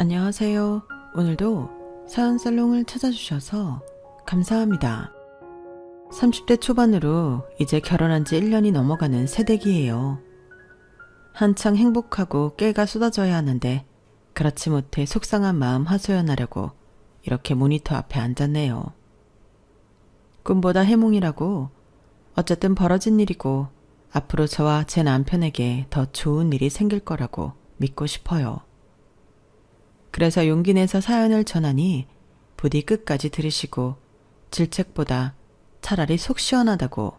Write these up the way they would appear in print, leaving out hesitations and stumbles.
안녕하세요. 오늘도 사연살롱을 찾아주셔서 감사합니다. 30대 초반으로 이제 결혼한 지 1년이 넘어가는 새댁이에요. 한창 행복하고 깨가 쏟아져야 하는데 그렇지 못해 속상한 마음 하소연하려고 이렇게 모니터 앞에 앉았네요. 꿈보다 해몽이라고 어쨌든 벌어진 일이고 앞으로 저와 제 남편에게 더 좋은 일이 생길 거라고 믿고 싶어요. 그래서 용기 내서 사연을 전하니 부디 끝까지 들으시고 질책보다 차라리 속 시원하다고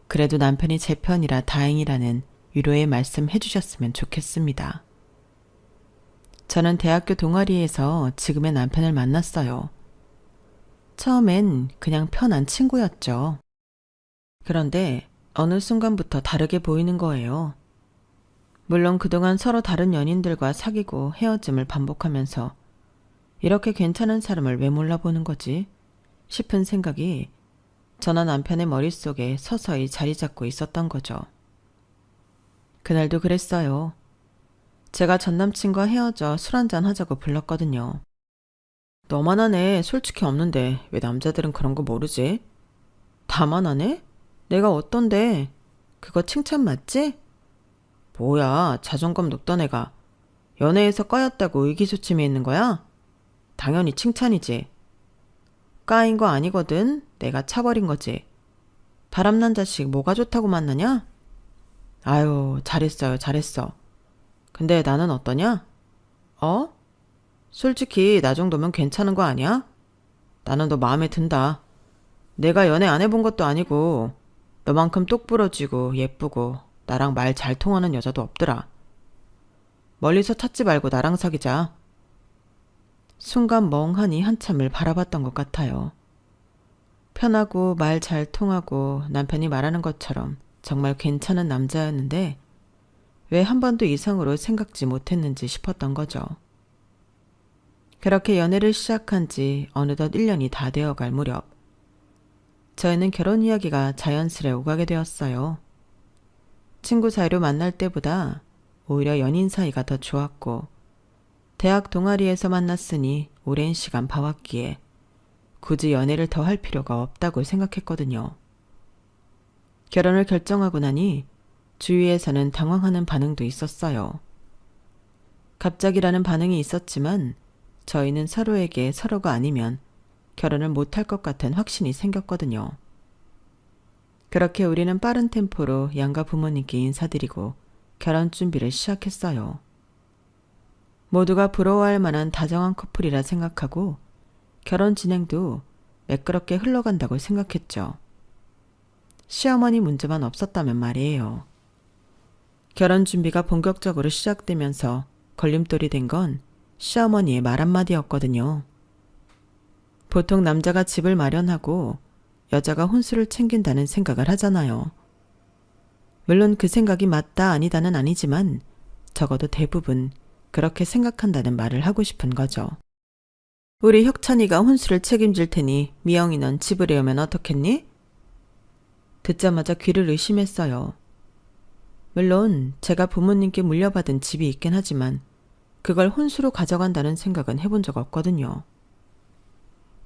그래도 남편이 제 편이라 다행이라는 위로의 말씀 해주셨으면 좋겠습니다. 저는 대학교 동아리에서 지금의 남편을 만났어요. 처음엔 그냥 편한 친구였죠. 그런데 어느 순간부터 다르게 보이는 거예요. 물론 그동안 서로 다른 연인들과 사귀고 헤어짐을 반복하면서 이렇게 괜찮은 사람을 왜 몰라보는 거지? 싶은 생각이 저나 남편의 머릿속에 서서히 자리 잡고 있었던 거죠. 그날도 그랬어요. 제가 전남친과 헤어져 술 한잔 하자고 불렀거든요. 너만 하네. 솔직히 없는데 왜 남자들은 그런 거 모르지? 다만 하네? 내가 어떤데? 그거 칭찬 맞지? 뭐야, 자존감 높던 애가 연애에서 까였다고 의기소침해 있는 거야? 당연히 칭찬이지. 까인 거 아니거든. 내가 차버린 거지. 바람난 자식 뭐가 좋다고 만나냐? 아유, 잘했어요, 잘했어. 근데 나는 어떠냐? 어? 솔직히 나 정도면 괜찮은 거 아니야? 나는 너 마음에 든다. 내가 연애 안 해본 것도 아니고 너만큼 똑부러지고 예쁘고 나랑 말 잘 통하는 여자도 없더라. 멀리서 찾지 말고 나랑 사귀자. 순간 멍하니 한참을 바라봤던 것 같아요. 편하고 말 잘 통하고 남편이 말하는 것처럼 정말 괜찮은 남자였는데 왜 한 번도 이상으로 생각지 못했는지 싶었던 거죠. 그렇게 연애를 시작한 지 어느덧 1년이 다 되어갈 무렵 저희는 결혼 이야기가 자연스레 오가게 되었어요. 친구 사이로 만날 때보다 오히려 연인 사이가 더 좋았고 대학 동아리에서 만났으니 오랜 시간 봐왔기에 굳이 연애를 더 할 필요가 없다고 생각했거든요. 결혼을 결정하고 나니 주위에서는 당황하는 반응도 있었어요. 갑자기라는 반응이 있었지만 저희는 서로에게 서로가 아니면 결혼을 못할 것 같은 확신이 생겼거든요. 그렇게 우리는 빠른 템포로 양가 부모님께 인사드리고 결혼 준비를 시작했어요. 모두가 부러워할 만한 다정한 커플이라 생각하고 결혼 진행도 매끄럽게 흘러간다고 생각했죠. 시어머니 문제만 없었다면 말이에요. 결혼 준비가 본격적으로 시작되면서 걸림돌이 된 건 시어머니의 말 한마디였거든요. 보통 남자가 집을 마련하고 여자가 혼수를 챙긴다는 생각을 하잖아요. 물론 그 생각이 맞다 아니다는 아니지만 적어도 대부분 그렇게 생각한다는 말을 하고 싶은 거죠. 우리 혁찬이가 혼수를 책임질 테니 미영이 넌 집을 해오면 어떻겠니? 듣자마자 귀를 의심했어요. 물론 제가 부모님께 물려받은 집이 있긴 하지만 그걸 혼수로 가져간다는 생각은 해본 적 없거든요.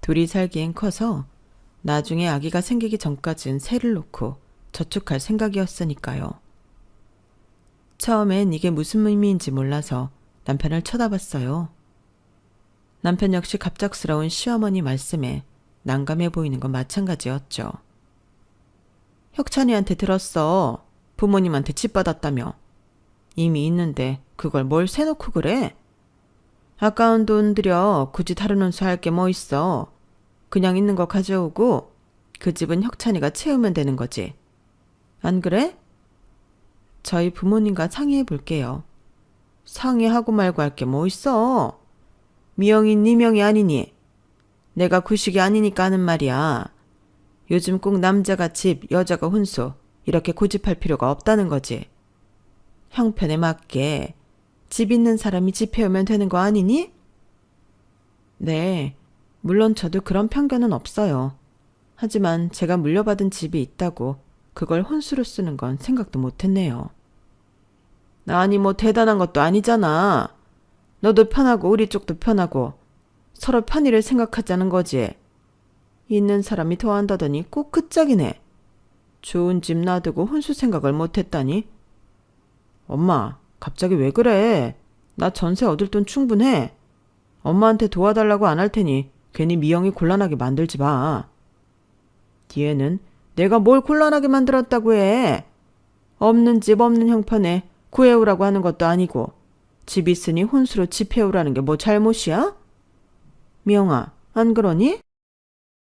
둘이 살기엔 커서 나중에 아기가 생기기 전까진 세를 놓고 저축할 생각이었으니까요. 처음엔 이게 무슨 의미인지 몰라서 남편을 쳐다봤어요. 남편 역시 갑작스러운 시어머니 말씀에 난감해 보이는 건 마찬가지였죠. 혁찬이한테 들었어. 부모님한테 집 받았다며. 이미 있는데 그걸 뭘 세놓고 그래? 아까운 돈 들여 굳이 다른 혼수 할 게 뭐 있어. 그냥 있는 거 가져오고 그 집은 혁찬이가 채우면 되는 거지. 안 그래? 저희 부모님과 상의해 볼게요. 상의하고 말고 할 게 뭐 있어. 미영이 네 명이 아니니. 내가 구식이 아니니까 하는 말이야. 요즘 꼭 남자가 집, 여자가 혼수 이렇게 고집할 필요가 없다는 거지. 형편에 맞게 집 있는 사람이 집 해오면 되는 거 아니니? 네, 물론 저도 그런 편견은 없어요. 하지만 제가 물려받은 집이 있다고 그걸 혼수로 쓰는 건 생각도 못했네요. 아니 뭐 대단한 것도 아니잖아. 너도 편하고 우리 쪽도 편하고 서로 편의를 생각하자는 거지. 있는 사람이 더한다더니 꼭 그 짝이네. 좋은 집 놔두고 혼수 생각을 못했다니. 엄마, 갑자기 왜 그래? 나 전세 얻을 돈 충분해. 엄마한테 도와달라고 안 할 테니 괜히 미영이 곤란하게 만들지 마. 뒤에는 내가 뭘 곤란하게 만들었다고 해. 없는 집 없는 형편에 구해오라고 하는 것도 아니고 집 있으니 혼수로 집 해오라는 게 뭐 잘못이야? 미영아, 안 그러니?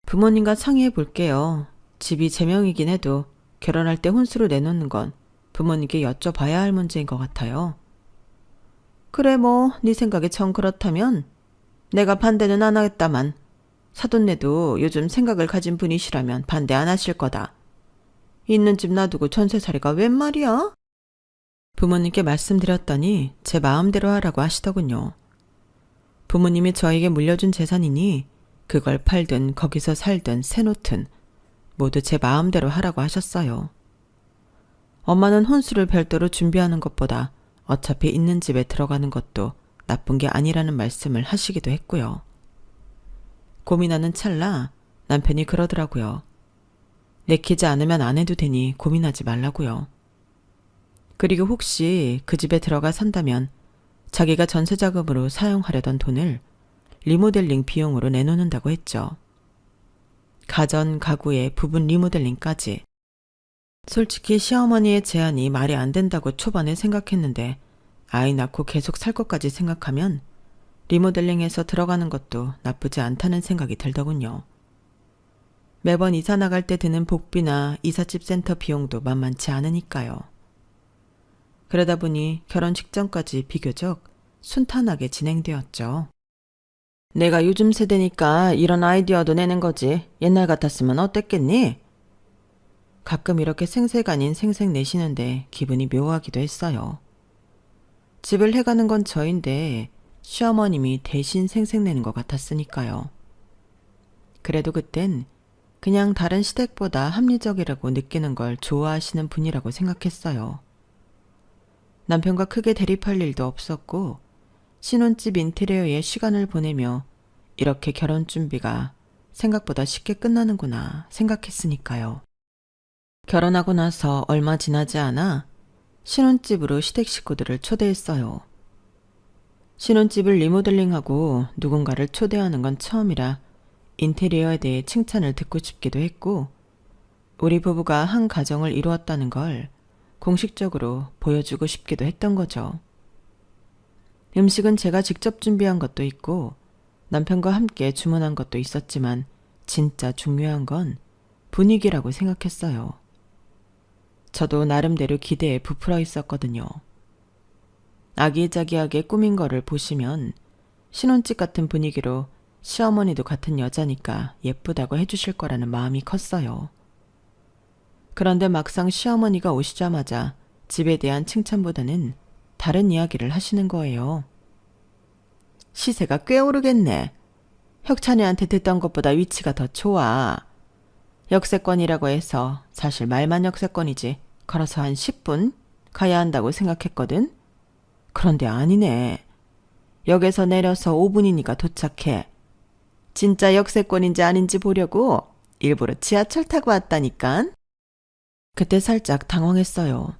부모님과 상의해 볼게요. 집이 제 명이긴 해도 결혼할 때 혼수로 내놓는 건 부모님께 여쭤봐야 할 문제인 것 같아요. 그래 뭐 네 생각이 정 그렇다면 내가 반대는 안 하겠다만 사돈네도 요즘 생각을 가진 분이시라면 반대 안 하실 거다. 있는 집 놔두고 전세살이가 웬 말이야? 부모님께 말씀드렸더니 제 마음대로 하라고 하시더군요. 부모님이 저에게 물려준 재산이니 그걸 팔든 거기서 살든 세놓든 모두 제 마음대로 하라고 하셨어요. 엄마는 혼수를 별도로 준비하는 것보다 어차피 있는 집에 들어가는 것도 나쁜 게 아니라는 말씀을 하시기도 했고요. 고민하는 찰나 남편이 그러더라고요. 내키지 않으면 안 해도 되니 고민하지 말라고요. 그리고 혹시 그 집에 들어가 산다면 자기가 전세자금으로 사용하려던 돈을 리모델링 비용으로 내놓는다고 했죠. 가전, 가구의 부분 리모델링까지. 솔직히 시어머니의 제안이 말이 안 된다고 초반에 생각했는데 아이 낳고 계속 살 것까지 생각하면 리모델링해서 들어가는 것도 나쁘지 않다는 생각이 들더군요. 매번 이사 나갈 때 드는 복비나 이삿집 센터 비용도 만만치 않으니까요. 그러다 보니 결혼 직전까지 비교적 순탄하게 진행되었죠. 내가 요즘 세대니까 이런 아이디어도 내는 거지. 옛날 같았으면 어땠겠니? 가끔 이렇게 생색 아닌 생색 내시는데 기분이 묘하기도 했어요. 집을 해가는 건 저인데 시어머님이 대신 생색 내는 것 같았으니까요. 그래도 그땐 그냥 다른 시댁보다 합리적이라고 느끼는 걸 좋아하시는 분이라고 생각했어요. 남편과 크게 대립할 일도 없었고 신혼집 인테리어에 시간을 보내며 이렇게 결혼 준비가 생각보다 쉽게 끝나는구나 생각했으니까요. 결혼하고 나서 얼마 지나지 않아 신혼집으로 시댁 식구들을 초대했어요. 신혼집을 리모델링하고 누군가를 초대하는 건 처음이라 인테리어에 대해 칭찬을 듣고 싶기도 했고 우리 부부가 한 가정을 이루었다는 걸 공식적으로 보여주고 싶기도 했던 거죠. 음식은 제가 직접 준비한 것도 있고 남편과 함께 주문한 것도 있었지만 진짜 중요한 건 분위기라고 생각했어요. 저도 나름대로 기대에 부풀어 있었거든요. 아기자기하게 꾸민 거를 보시면 신혼집 같은 분위기로 시어머니도 같은 여자니까 예쁘다고 해주실 거라는 마음이 컸어요. 그런데 막상 시어머니가 오시자마자 집에 대한 칭찬보다는 다른 이야기를 하시는 거예요. 시세가 꽤 오르겠네. 혁찬이한테 듣던 것보다 위치가 더 좋아. 역세권이라고 해서 사실 말만 역세권이지 걸어서 한 10분 가야 한다고 생각했거든. 그런데 아니네. 역에서 내려서 5분이니까 도착해. 진짜 역세권인지 아닌지 보려고 일부러 지하철 타고 왔다니깐. 그때 살짝 당황했어요.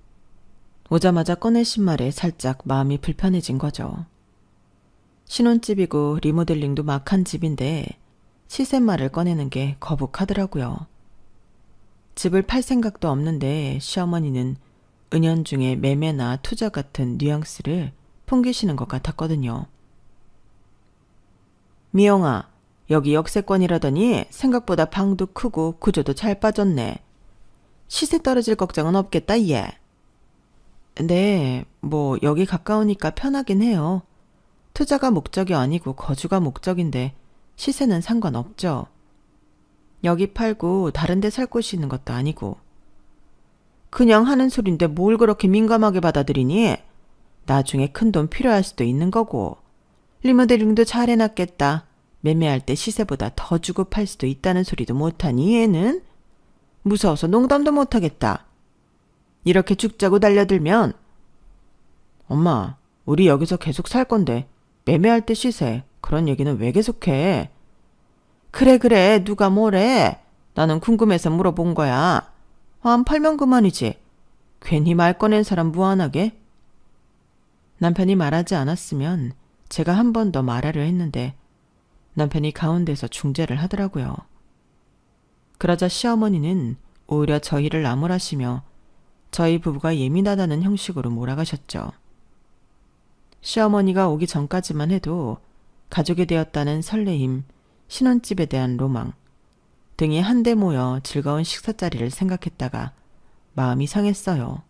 오자마자 꺼내신 말에 살짝 마음이 불편해진 거죠. 신혼집이고 리모델링도 막 한 집인데 시세말을 꺼내는 게 거북하더라고요. 집을 팔 생각도 없는데 시어머니는 은연중에 매매나 투자 같은 뉘앙스를 풍기시는 것 같았거든요. 미영아, 여기 역세권이라더니 생각보다 방도 크고 구조도 잘 빠졌네. 시세 떨어질 걱정은 없겠다, 얘. 네, 뭐 여기 가까우니까 편하긴 해요. 투자가 목적이 아니고 거주가 목적인데 시세는 상관없죠. 여기 팔고 다른 데 살 곳이 있는 것도 아니고. 그냥 하는 소린데 뭘 그렇게 민감하게 받아들이니? 나중에 큰돈 필요할 수도 있는 거고. 리모델링도 잘 해놨겠다. 매매할 때 시세보다 더 주고 팔 수도 있다는 소리도 못하니 얘는? 무서워서 농담도 못하겠다. 이렇게 죽자고 달려들면. 엄마, 우리 여기서 계속 살 건데 매매할 때 시세, 그런 얘기는 왜 계속해? 그래, 누가 뭐래? 나는 궁금해서 물어본 거야. 안 팔면 그만이지. 괜히 말 꺼낸 사람 무안하게? 남편이 말하지 않았으면 제가 한 번 더 말하려 했는데 남편이 가운데서 중재를 하더라고요. 그러자 시어머니는 오히려 저희를 나무라시며 저희 부부가 예민하다는 형식으로 몰아가셨죠. 시어머니가 오기 전까지만 해도 가족이 되었다는 설레임, 신혼집에 대한 로망 등이 한데 모여 즐거운 식사자리를 생각했다가 마음이 상했어요.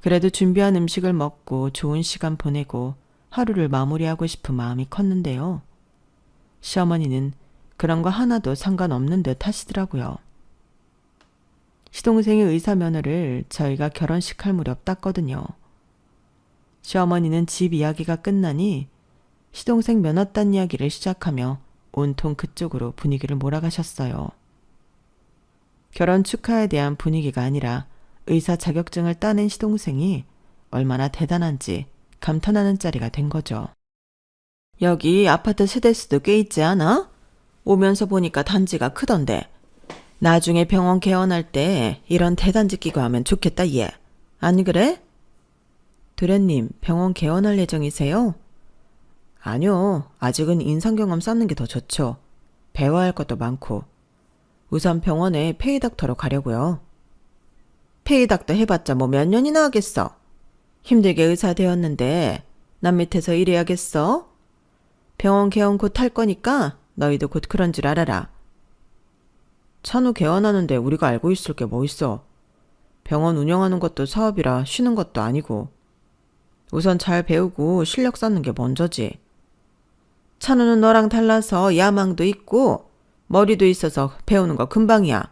그래도 준비한 음식을 먹고 좋은 시간 보내고 하루를 마무리하고 싶은 마음이 컸는데요. 시어머니는 그런 거 하나도 상관없는 듯 하시더라고요. 시동생의 의사 면허를 저희가 결혼식 할 무렵 땄거든요. 시어머니는 집 이야기가 끝나니 시동생 면허 딴 이야기를 시작하며 온통 그쪽으로 분위기를 몰아가셨어요. 결혼 축하에 대한 분위기가 아니라 의사 자격증을 따낸 시동생이 얼마나 대단한지 감탄하는 자리가 된 거죠. 여기 아파트 세대수도 꽤 있지 않아? 오면서 보니까 단지가 크던데. 나중에 병원 개원할 때 이런 대단지 끼고 하면 좋겠다 얘. 안 그래? 도련님, 병원 개원할 예정이세요? 아니요. 아직은 인상경험 쌓는 게 더 좋죠. 배워야 할 것도 많고. 우선 병원에 페이닥터로 가려고요. 페이닥터 해봤자 뭐 몇 년이나 하겠어. 힘들게 의사 되었는데 남 밑에서 일해야겠어? 병원 개원 곧 할 거니까 너희도 곧 그런 줄 알아라. 찬우 개원하는데 우리가 알고 있을 게 뭐 있어. 병원 운영하는 것도 사업이라 쉬는 것도 아니고. 우선 잘 배우고 실력 쌓는 게 먼저지. 찬우는 너랑 달라서 야망도 있고 머리도 있어서 배우는 거 금방이야.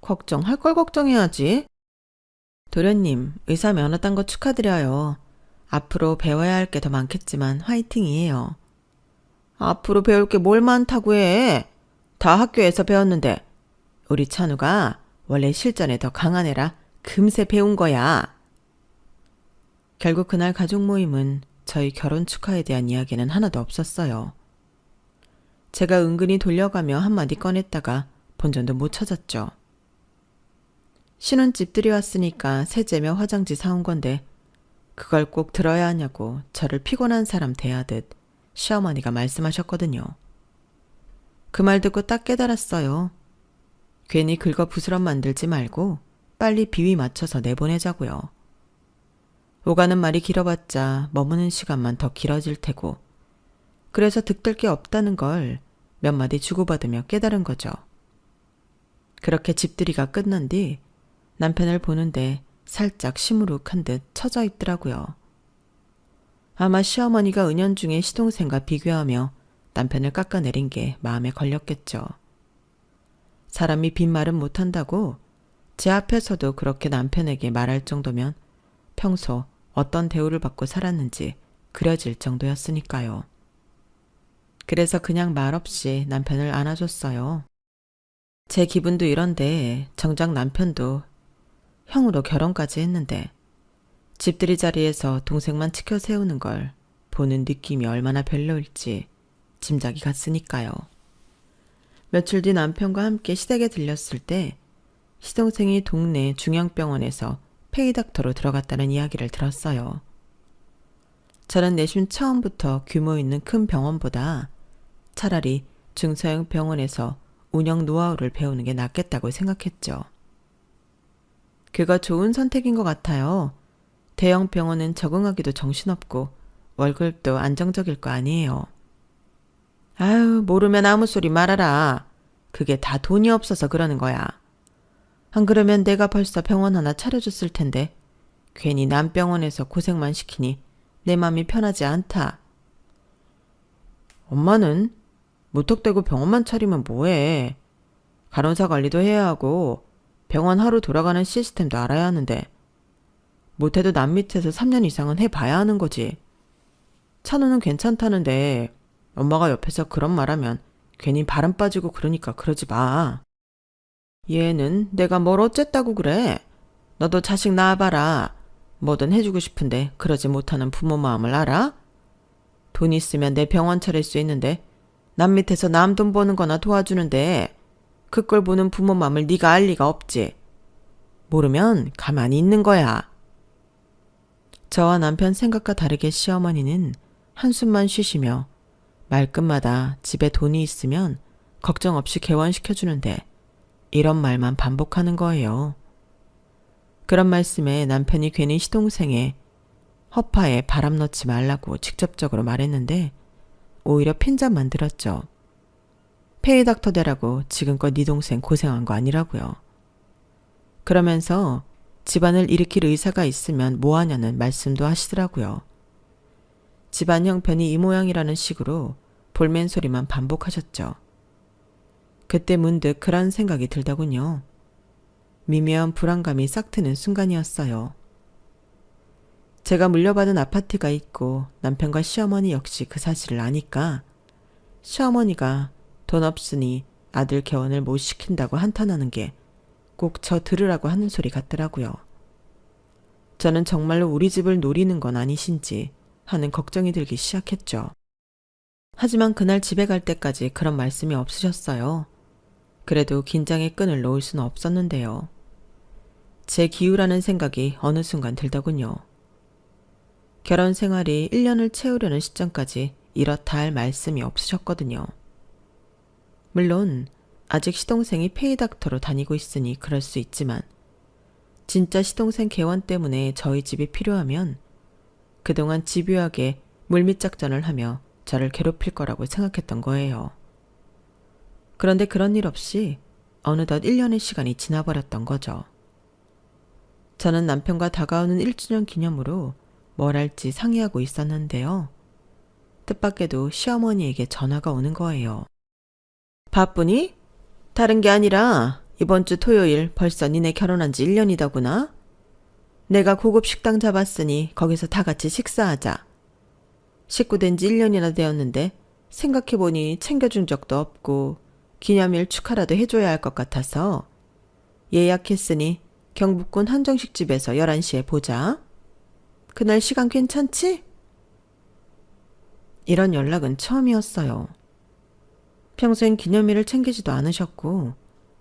걱정할 걸 걱정해야지. 도련님, 의사 면허 딴 거 축하드려요. 앞으로 배워야 할 게 더 많겠지만 화이팅이에요. 앞으로 배울 게 뭘 많다고 해. 다 학교에서 배웠는데. 우리 찬우가 원래 실전에 더 강한 애라 금세 배운 거야. 결국 그날 가족 모임은 저희 결혼 축하에 대한 이야기는 하나도 없었어요. 제가 은근히 돌려가며 한마디 꺼냈다가 본전도 못 찾았죠. 신혼집들이 왔으니까 세제며 화장지 사온 건데 그걸 꼭 들어야 하냐고 저를 피곤한 사람 대하듯 시어머니가 말씀하셨거든요. 그 말 듣고 딱 깨달았어요. 괜히 긁어 부스럼 만들지 말고 빨리 비위 맞춰서 내보내자고요. 오가는 말이 길어봤자 머무는 시간만 더 길어질 테고 그래서 득될 게 없다는 걸 몇 마디 주고받으며 깨달은 거죠. 그렇게 집들이가 끝난 뒤 남편을 보는데 살짝 시무룩한 듯 처져 있더라고요. 아마 시어머니가 은연중에 시동생과 비교하며 남편을 깎아내린 게 마음에 걸렸겠죠. 사람이 빈말은 못한다고 제 앞에서도 그렇게 남편에게 말할 정도면 평소 어떤 대우를 받고 살았는지 그려질 정도였으니까요. 그래서 그냥 말없이 남편을 안아줬어요. 제 기분도 이런데 정작 남편도 형으로 결혼까지 했는데 집들이 자리에서 동생만 치켜 세우는 걸 보는 느낌이 얼마나 별로일지 짐작이 갔으니까요. 며칠 뒤 남편과 함께 시댁에 들렸을 때 시동생이 동네 중앙병원에서 페이닥터로 들어갔다는 이야기를 들었어요. 저는 내심 처음부터 규모 있는 큰 병원보다 차라리 중소형 병원에서 운영 노하우를 배우는 게 낫겠다고 생각했죠. 그거 좋은 선택인 것 같아요. 대형 병원은 적응하기도 정신없고 월급도 안정적일 거 아니에요. 아유, 모르면 아무 소리 말아라. 그게 다 돈이 없어서 그러는 거야. 안 그러면 내가 벌써 병원 하나 차려줬을 텐데 괜히 남 병원에서 고생만 시키니 내 맘이 편하지 않다. 엄마는 무턱대고 병원만 차리면 뭐해. 간호사 관리도 해야 하고 병원 하루 돌아가는 시스템도 알아야 하는데 못해도 남 밑에서 3년 이상은 해봐야 하는 거지. 찬우는 괜찮다는데 엄마가 옆에서 그런 말하면 괜히 바람 빠지고 그러니까 그러지 마. 얘는 내가 뭘 어쨌다고 그래. 너도 자식 낳아봐라. 뭐든 해주고 싶은데 그러지 못하는 부모 마음을 알아? 돈 있으면 내 병원 차릴 수 있는데 남 밑에서 남 돈 버는 거나 도와주는데 그걸 보는 부모 맘을 네가 알 리가 없지. 모르면 가만히 있는 거야. 저와 남편 생각과 다르게 시어머니는 한숨만 쉬시며 말끝마다 집에 돈이 있으면 걱정 없이 개원시켜주는데 이런 말만 반복하는 거예요. 그런 말씀에 남편이 괜히 시동생의 허파에 바람 넣지 말라고 직접적으로 말했는데 오히려 핀잔 만들었죠. 페이닥터 되라고 지금껏 네 동생 고생한 거 아니라고요. 그러면서 집안을 일으킬 의사가 있으면 뭐하냐는 말씀도 하시더라고요. 집안 형편이 이 모양이라는 식으로 볼멘 소리만 반복하셨죠. 그때 문득 그런 생각이 들더군요. 미묘한 불안감이 싹 트는 순간이었어요. 제가 물려받은 아파트가 있고 남편과 시어머니 역시 그 사실을 아니까 시어머니가 돈 없으니 아들 개원을 못 시킨다고 한탄하는 게 꼭 저 들으라고 하는 소리 같더라고요. 저는 정말로 우리 집을 노리는 건 아니신지 하는 걱정이 들기 시작했죠. 하지만 그날 집에 갈 때까지 그런 말씀이 없으셨어요. 그래도 긴장의 끈을 놓을 수는 없었는데요. 제 기우라는 생각이 어느 순간 들더군요. 결혼 생활이 1년을 채우려는 시점까지 이렇다 할 말씀이 없으셨거든요. 물론 아직 시동생이 페이닥터로 다니고 있으니 그럴 수 있지만 진짜 시동생 개원 때문에 저희 집이 필요하면 그동안 집요하게 물밑작전을 하며 저를 괴롭힐 거라고 생각했던 거예요. 그런데 그런 일 없이 어느덧 1년의 시간이 지나버렸던 거죠. 저는 남편과 다가오는 1주년 기념으로 뭘 할지 상의하고 있었는데요. 뜻밖에도 시어머니에게 전화가 오는 거예요. 바쁘니? 다른 게 아니라 이번 주 토요일 벌써 니네 결혼한 지 1년이더구나. 내가 고급 식당 잡았으니 거기서 다 같이 식사하자. 식구 된 지 1년이나 되었는데 생각해보니 챙겨준 적도 없고 기념일 축하라도 해줘야 할 것 같아서 예약했으니 경북군 한정식집에서 11시에 보자. 그날 시간 괜찮지? 이런 연락은 처음이었어요. 평소엔 기념일을 챙기지도 않으셨고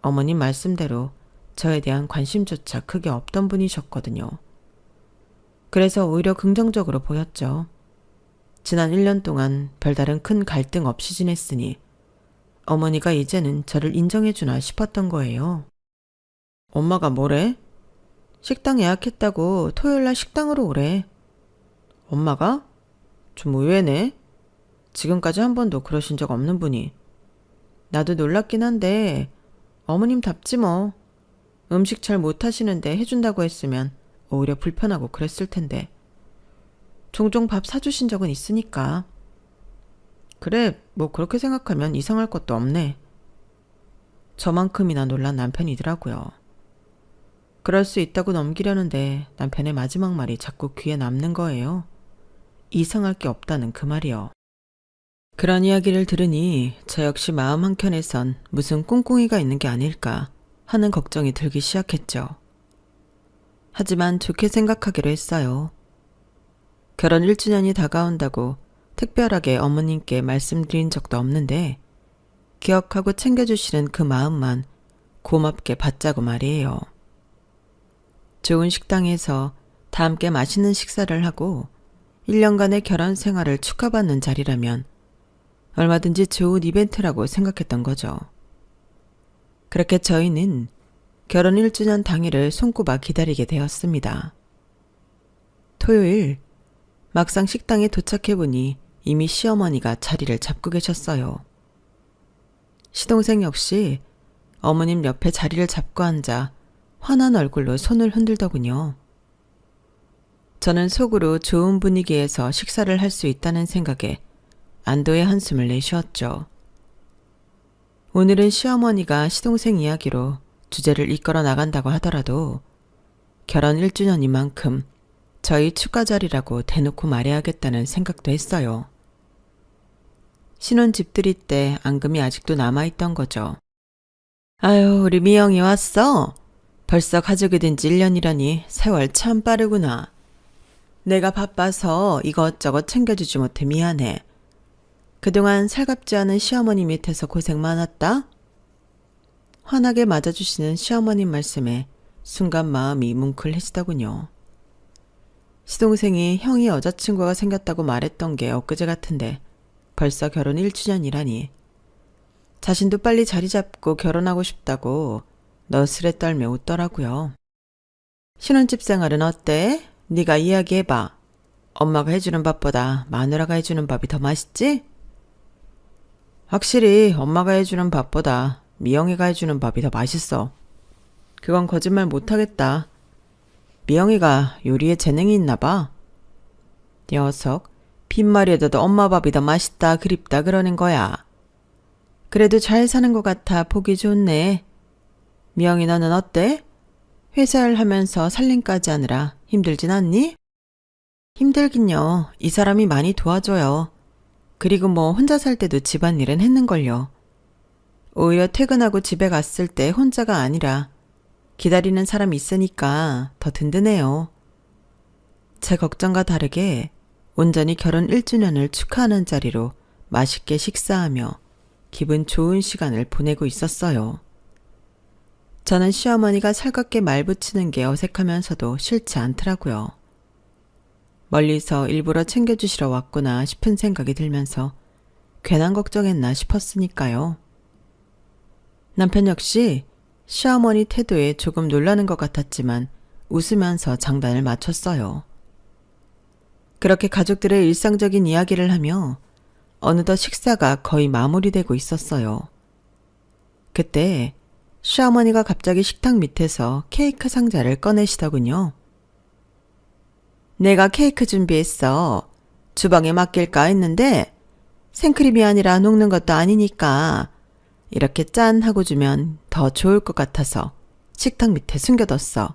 어머님 말씀대로 저에 대한 관심조차 크게 없던 분이셨거든요. 그래서 오히려 긍정적으로 보였죠. 지난 1년 동안 별다른 큰 갈등 없이 지냈으니 어머니가 이제는 저를 인정해주나 싶었던 거예요. 엄마가 뭐래? 식당 예약했다고 토요일날 식당으로 오래. 엄마가? 좀 의외네. 지금까지 한 번도 그러신 적 없는 분이. 나도 놀랍긴 한데 어머님답지 뭐. 음식 잘 못하시는데 해준다고 했으면 오히려 불편하고 그랬을 텐데. 종종 밥 사주신 적은 있으니까. 그래, 뭐 그렇게 생각하면 이상할 것도 없네. 저만큼이나 놀란 남편이더라고요. 그럴 수 있다고 넘기려는데 남편의 마지막 말이 자꾸 귀에 남는 거예요. 이상할 게 없다는 그 말이요. 그런 이야기를 들으니 저 역시 마음 한켠에선 무슨 꿍꿍이가 있는 게 아닐까 하는 걱정이 들기 시작했죠. 하지만 좋게 생각하기로 했어요. 결혼 1주년이 다가온다고 특별하게 어머님께 말씀드린 적도 없는데 기억하고 챙겨주시는 그 마음만 고맙게 받자고 말이에요. 좋은 식당에서 다 함께 맛있는 식사를 하고 1년간의 결혼 생활을 축하받는 자리라면 얼마든지 좋은 이벤트라고 생각했던 거죠. 그렇게 저희는 결혼 1주년 당일을 손꼽아 기다리게 되었습니다. 토요일 막상 식당에 도착해보니 이미 시어머니가 자리를 잡고 계셨어요. 시동생 역시 어머님 옆에 자리를 잡고 앉아 환한 얼굴로 손을 흔들더군요. 저는 속으로 좋은 분위기에서 식사를 할 수 있다는 생각에 안도의 한숨을 내쉬었죠. 오늘은 시어머니가 시동생 이야기로 주제를 이끌어 나간다고 하더라도 결혼 1주년인 저희 축가 자리라고 대놓고 말해야겠다는 생각도 했어요. 신혼 집들이 때 앙금이 아직도 남아있던 거죠. 아유, 우리 미영이 왔어? 벌써 가족이 된 지 1년이라니 세월 참 빠르구나. 내가 바빠서 이것저것 챙겨주지 못해 미안해. 그동안 살갑지 않은 시어머니 밑에서 고생 많았다. 환하게 맞아주시는 시어머님 말씀에 순간 마음이 뭉클해지더군요. 시동생이 형이 여자친구가 생겼다고 말했던 게 엊그제 같은데 벌써 결혼 1주년이라니. 자신도 빨리 자리 잡고 결혼하고 싶다고 너스레 떨며 웃더라고요. 신혼집 생활은 어때? 네가 이야기해봐. 엄마가 해주는 밥보다 마누라가 해주는 밥이 더 맛있지? 확실히 엄마가 해주는 밥보다 미영이가 해주는 밥이 더 맛있어. 그건 거짓말 못하겠다. 미영이가 요리에 재능이 있나 봐. 녀석, 빈말에도 엄마 밥이 더 맛있다 그립다 그러는 거야. 그래도 잘 사는 것 같아 보기 좋네. 미영이 너는 어때? 회사 일 하면서 살림까지 하느라 힘들진 않니? 힘들긴요. 이 사람이 많이 도와줘요. 그리고 뭐 혼자 살 때도 집안일은 했는걸요. 오히려 퇴근하고 집에 갔을 때 혼자가 아니라 기다리는 사람이 있으니까 더 든든해요. 제 걱정과 다르게 온전히 결혼 1주년을 축하하는 자리로 맛있게 식사하며 기분 좋은 시간을 보내고 있었어요. 저는 시어머니가 살갑게 말 붙이는 게 어색하면서도 싫지 않더라고요. 멀리서 일부러 챙겨주시러 왔구나 싶은 생각이 들면서 괜한 걱정했나 싶었으니까요. 남편 역시 시어머니 태도에 조금 놀라는 것 같았지만 웃으면서 장단을 맞췄어요. 그렇게 가족들의 일상적인 이야기를 하며 어느덧 식사가 거의 마무리되고 있었어요. 그때 시어머니가 갑자기 식탁 밑에서 케이크 상자를 꺼내시더군요. 내가 케이크 준비했어. 주방에 맡길까 했는데 생크림이 아니라 녹는 것도 아니니까 이렇게 짠 하고 주면 더 좋을 것 같아서 식탁 밑에 숨겨뒀어.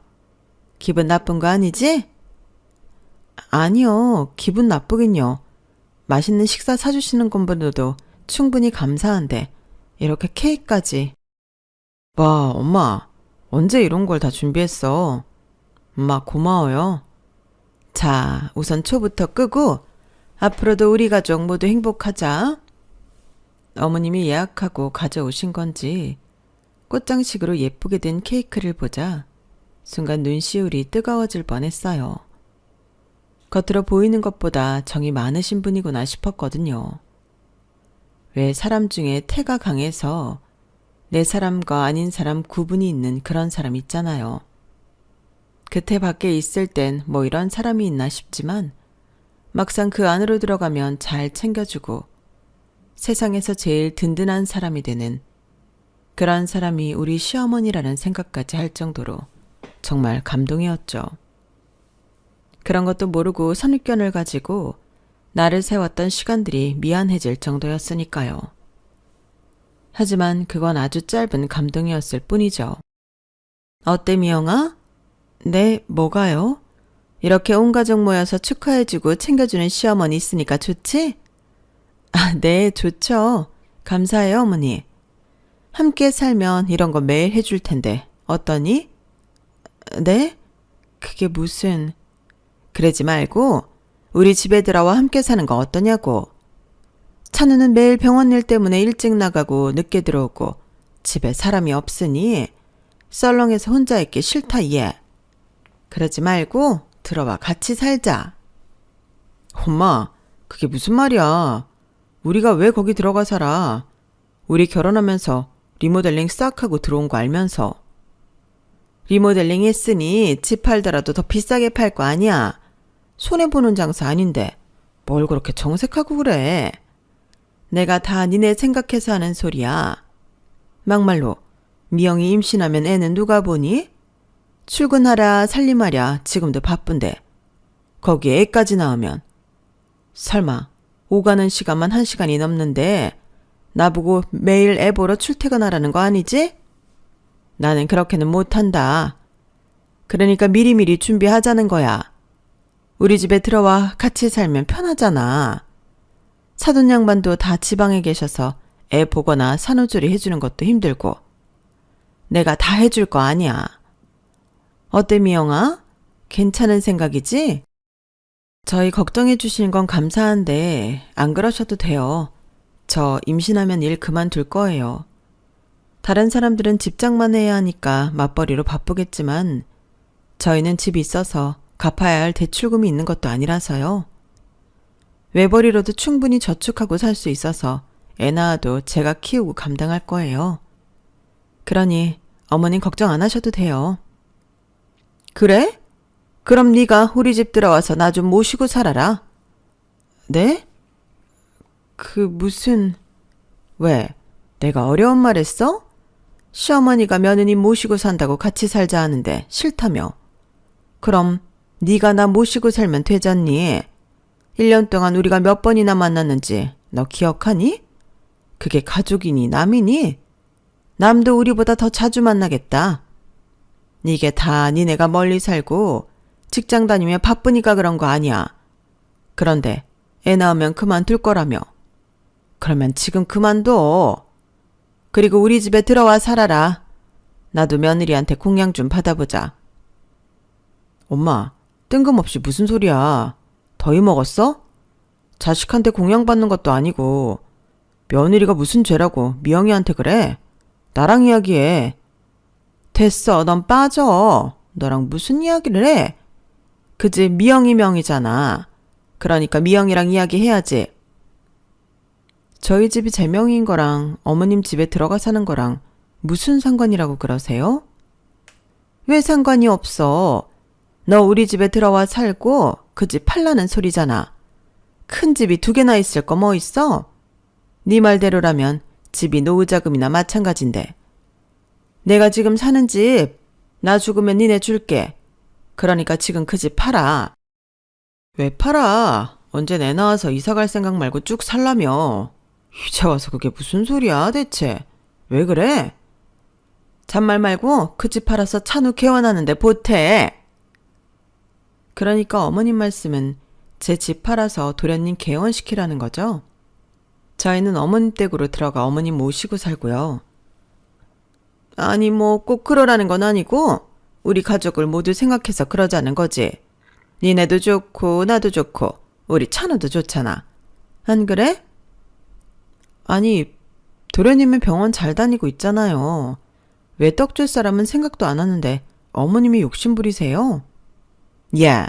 기분 나쁜 거 아니지? 아니요. 기분 나쁘긴요. 맛있는 식사 사주시는 것보다도 충분히 감사한데 이렇게 케이크까지. 와, 엄마. 언제 이런 걸 다 준비했어? 엄마 고마워요. 자, 우선 초부터 끄고 앞으로도 우리 가족 모두 행복하자. 어머님이 예약하고 가져오신 건지 꽃장식으로 예쁘게 된 케이크를 보자 순간 눈시울이 뜨거워질 뻔했어요. 겉으로 보이는 것보다 정이 많으신 분이구나 싶었거든요. 왜 사람 중에 태가 강해서 내 사람과 아닌 사람 구분이 있는 그런 사람 있잖아요. 그 태 밖에 있을 땐 뭐 이런 사람이 있나 싶지만 막상 그 안으로 들어가면 잘 챙겨주고 세상에서 제일 든든한 사람이 되는 그런 사람이 우리 시어머니라는 생각까지 할 정도로 정말 감동이었죠. 그런 것도 모르고 선입견을 가지고 나를 세웠던 시간들이 미안해질 정도였으니까요. 하지만 그건 아주 짧은 감동이었을 뿐이죠. 어때 미영아? 네, 뭐가요? 이렇게 온 가족 모여서 축하해주고 챙겨주는 시어머니 있으니까 좋지? 아, 네, 좋죠. 감사해요, 어머니. 함께 살면 이런 거 매일 해줄 텐데 어떠니? 네? 그게 무슨... 그러지 말고 우리 집에 들어와 함께 사는 거 어떠냐고. 찬우는 매일 병원 일 때문에 일찍 나가고 늦게 들어오고 집에 사람이 없으니 썰렁해서 혼자 있기 싫다 얘. 그러지 말고 들어와 같이 살자. 엄마, 그게 무슨 말이야. 우리가 왜 거기 들어가 살아. 우리 결혼하면서 리모델링 싹 하고 들어온 거 알면서. 리모델링 했으니 집 팔더라도 더 비싸게 팔 거 아니야. 손해보는 장사 아닌데 뭘 그렇게 정색하고 그래. 내가 다 니네 생각해서 하는 소리야. 막말로 미영이 임신하면 애는 누가 보니? 출근하라 살림하랴 지금도 바쁜데 거기에 애까지 낳으면 설마 오가는 시간만 1시간이 넘는데 나보고 매일 애 보러 출퇴근하라는 거 아니지? 나는 그렇게는 못한다. 그러니까 미리미리 준비하자는 거야. 우리 집에 들어와 같이 살면 편하잖아. 사돈 양반도 다 지방에 계셔서 애 보거나 산후조리 해주는 것도 힘들고 내가 다 해줄 거 아니야. 어때 미영아? 괜찮은 생각이지? 저희 걱정해 주시는 건 감사한데 안 그러셔도 돼요. 저 임신하면 일 그만둘 거예요. 다른 사람들은 직장만 해야 하니까 맞벌이로 바쁘겠지만 저희는 집이 있어서 갚아야 할 대출금이 있는 것도 아니라서요. 외벌이로도 충분히 저축하고 살 수 있어서 애 낳아도 제가 키우고 감당할 거예요. 그러니 어머님 걱정 안 하셔도 돼요. 그래? 그럼 네가 우리 집 들어와서 나 좀 모시고 살아라. 네? 왜? 내가 어려운 말 했어? 시어머니가 며느님 모시고 산다고 같이 살자 하는데 싫다며. 그럼 네가 나 모시고 살면 되잖니. 1년 동안 우리가 몇 번이나 만났는지 너 기억하니? 그게 가족이니 남이니? 남도 우리보다 더 자주 만나겠다. 이게 다 니네가 멀리 살고 직장 다니며 바쁘니까 그런 거 아니야. 그런데 애 낳으면 그만둘 거라며. 그러면 지금 그만둬. 그리고 우리 집에 들어와 살아라. 나도 며느리한테 공양 좀 받아보자. 엄마, 뜬금없이 무슨 소리야. 더위 먹었어? 자식한테 공양받는 것도 아니고 며느리가 무슨 죄라고 미영이한테 그래? 나랑 이야기해. 됐어, 넌 빠져. 너랑 무슨 이야기를 해? 그지 미영이 명이잖아. 그러니까 미영이랑 이야기해야지. 저희 집이 제 명인 거랑 어머님 집에 들어가 사는 거랑 무슨 상관이라고 그러세요? 왜 상관이 없어? 너 우리 집에 들어와 살고 그 집 팔라는 소리잖아. 큰 집이 2개나 있을 거 뭐 있어? 네 말대로라면 집이 노후자금이나 마찬가지인데. 내가 지금 사는 집 나 죽으면 니네 줄게. 그러니까 지금 그 집 팔아. 왜 팔아? 언제 내 나와서 이사 갈 생각 말고 쭉 살라며. 이제 와서 그게 무슨 소리야 대체. 왜 그래? 잔말 말고 그 집 팔아서 찬우 개원하는데 보태. 그러니까 어머님 말씀은 제 집 팔아서 도련님 개원시키라는 거죠. 저희는 어머님 댁으로 들어가 어머님 모시고 살고요. 아니 뭐 꼭 그러라는 건 아니고 우리 가족을 모두 생각해서 그러자는 거지. 니네도 좋고 나도 좋고 우리 찬우도 좋잖아. 안 그래? 아니 도련님은 병원 잘 다니고 있잖아요. 왜 떡 줄 사람은 생각도 안 하는데 어머님이 욕심 부리세요? 야,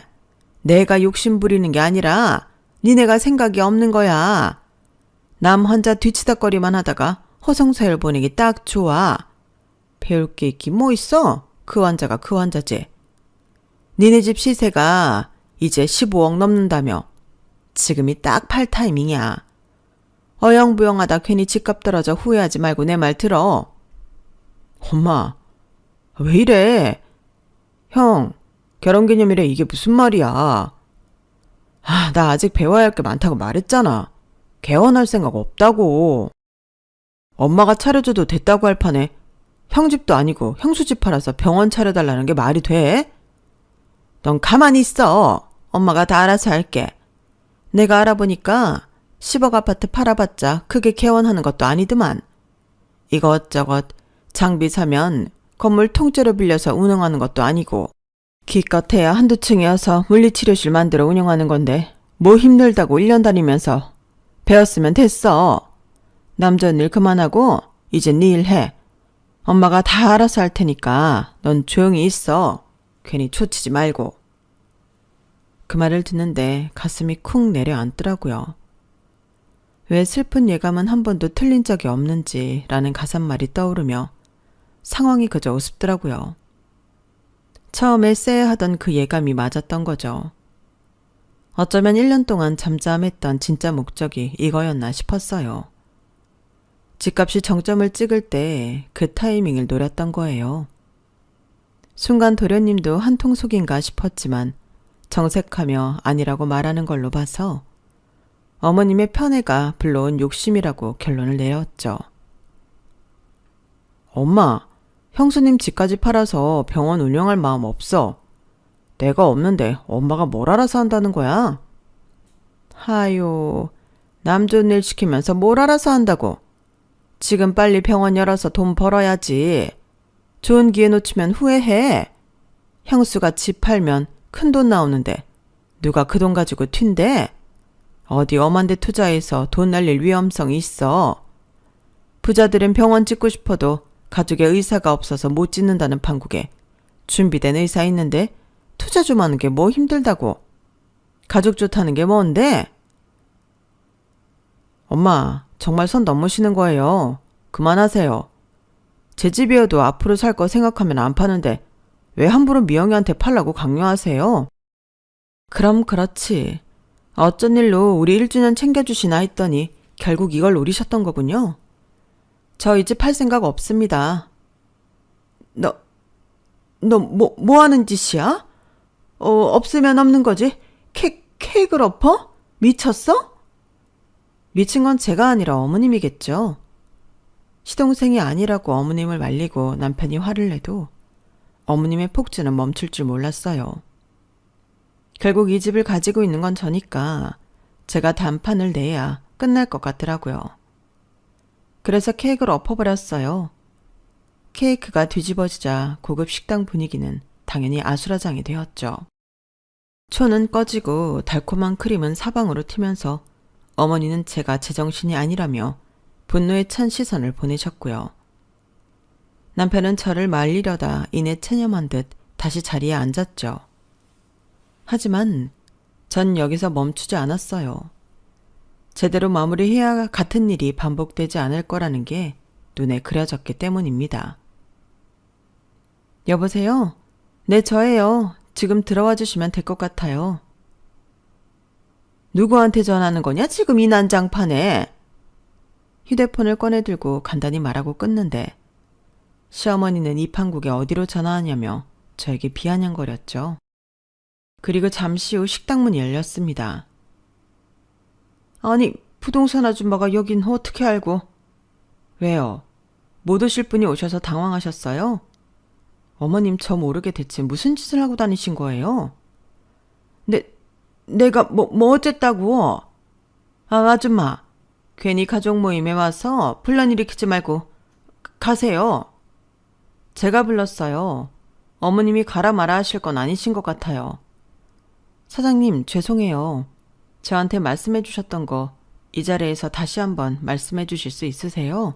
내가 욕심 부리는 게 아니라 니네가 생각이 없는 거야. 남 혼자 뒤치다거리만 하다가 허송세월 보내기 딱 좋아. 배울 게 있긴 뭐 있어? 그 환자가 그 환자지. 니네 집 시세가 이제 15억 넘는다며. 지금이 딱 팔 타이밍이야. 어영부영하다 괜히 집값 떨어져 후회하지 말고 내 말 들어. 엄마, 왜 이래? 형, 결혼기념일에 이게 무슨 말이야. 나 아직 배워야 할 게 많다고 말했잖아. 개원할 생각 없다고. 엄마가 차려줘도 됐다고 할 판에 형 집도 아니고 형수 집 팔아서 병원 차려달라는 게 말이 돼? 넌 가만히 있어. 엄마가 다 알아서 할게. 내가 알아보니까 10억 아파트 팔아봤자 크게 개원하는 것도 아니더만. 이것저것 장비 사면 건물 통째로 빌려서 운영하는 것도 아니고 기껏해야 한두 층이어서 물리치료실 만들어 운영하는 건데 뭐 힘들다고 1년 다니면서 배웠으면 됐어. 남전 일 그만하고 이제 네 일 해. 엄마가 다 알아서 할 테니까 넌 조용히 있어. 괜히 초치지 말고. 그 말을 듣는데 가슴이 쿵 내려앉더라고요. 왜 슬픈 예감은 한 번도 틀린 적이 없는지라는 가사말이 떠오르며 상황이 그저 우습더라고요. 처음에 쎄하던 그 예감이 맞았던 거죠. 어쩌면 1년 동안 잠잠했던 진짜 목적이 이거였나 싶었어요. 집값이 정점을 찍을 때 그 타이밍을 노렸던 거예요. 순간 도련님도 한통 속인가 싶었지만 정색하며 아니라고 말하는 걸로 봐서 어머님의 편애가 불러온 욕심이라고 결론을 내렸죠. 엄마, 형수님 집까지 팔아서 병원 운영할 마음 없어. 내가 없는데 엄마가 뭘 알아서 한다는 거야? 하요, 남 좋은 일 시키면서 뭘 알아서 한다고. 지금 빨리 병원 열어서 돈 벌어야지. 좋은 기회 놓치면 후회해. 형수가 집 팔면 큰 돈 나오는데 누가 그 돈 가지고 튄대? 어디 엄한 데 투자해서 돈 날릴 위험성이 있어. 부자들은 병원 짓고 싶어도 가족의 의사가 없어서 못 짓는다는 판국에 준비된 의사 있는데 투자 좀 하는 게 뭐 힘들다고. 가족 좋다는 게 뭔데? 엄마, 정말 선 넘으시는 거예요. 그만하세요. 제 집이어도 앞으로 살 거 생각하면 안 파는데 왜 함부로 미영이한테 팔라고 강요하세요? 그럼 그렇지. 어쩐 일로 우리 1주년 챙겨주시나 했더니 결국 이걸 노리셨던 거군요. 저 이제 팔 생각 없습니다. 너 뭐 하는 짓이야? 없으면 없는 거지. 케이크를 엎어? 미쳤어? 미친 건 제가 아니라 어머님이겠죠. 시동생이 아니라고 어머님을 말리고 남편이 화를 내도 어머님의 폭주는 멈출 줄 몰랐어요. 결국 이 집을 가지고 있는 건 저니까 제가 단판을 내야 끝날 것 같더라고요. 그래서 케이크를 엎어버렸어요. 케이크가 뒤집어지자 고급 식당 분위기는 당연히 아수라장이 되었죠. 초는 꺼지고 달콤한 크림은 사방으로 튀면서 어머니는 제가 제정신이 아니라며 분노에 찬 시선을 보내셨고요. 남편은 저를 말리려다 이내 체념한 듯 다시 자리에 앉았죠. 하지만 전 여기서 멈추지 않았어요. 제대로 마무리해야 같은 일이 반복되지 않을 거라는 게 눈에 그려졌기 때문입니다. 여보세요? 네, 저예요. 지금 들어와 주시면 될 것 같아요. 누구한테 전화하는 거냐, 지금 이 난장판에? 휴대폰을 꺼내들고 간단히 말하고 끊는데 시어머니는 이 판국에 어디로 전화하냐며 저에게 비아냥거렸죠. 그리고 잠시 후 식당 문이 열렸습니다. 아니, 부동산 아줌마가 여긴 어떻게 알고? 왜요? 못 오실 분이 오셔서 당황하셨어요? 어머님, 저 모르게 대체 무슨 짓을 하고 다니신 거예요? 내가 뭐 어쨌다고? 아줌마, 괜히 가족 모임에 와서 분란 일으키지 말고 가세요. 제가 불렀어요. 어머님이 가라 마라 하실 건 아니신 것 같아요. 사장님, 죄송해요. 저한테 말씀해 주셨던 거 이 자리에서 다시 한번 말씀해 주실 수 있으세요?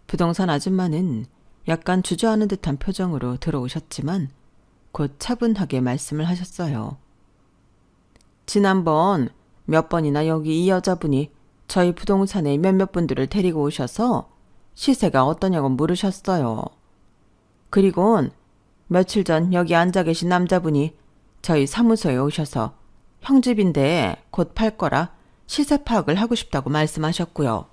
부동산 아줌마는 약간 주저하는 듯한 표정으로 들어오셨지만 곧 차분하게 말씀을 하셨어요. 지난번 몇 번이나 여기 이 여자분이 저희 부동산에 몇몇 분들을 데리고 오셔서 시세가 어떠냐고 물으셨어요. 그리곤 며칠 전 여기 앉아 계신 남자분이 저희 사무소에 오셔서 형 집인데 곧 팔 거라 시세 파악을 하고 싶다고 말씀하셨고요.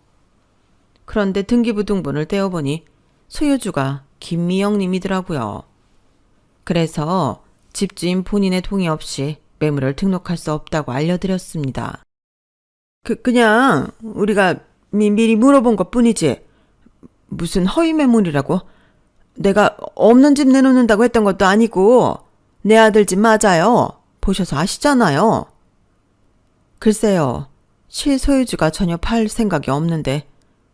그런데 등기부등본을 떼어보니 소유주가 김미영님이더라고요. 그래서 집주인 본인의 동의 없이 매물을 등록할 수 없다고 알려드렸습니다. 그냥 우리가 미리 물어본 것 뿐이지 무슨 허위 매물이라고? 내가 없는 집 내놓는다고 했던 것도 아니고 내 아들 집 맞아요. 보셔서 아시잖아요. 글쎄요. 실소유주가 전혀 팔 생각이 없는데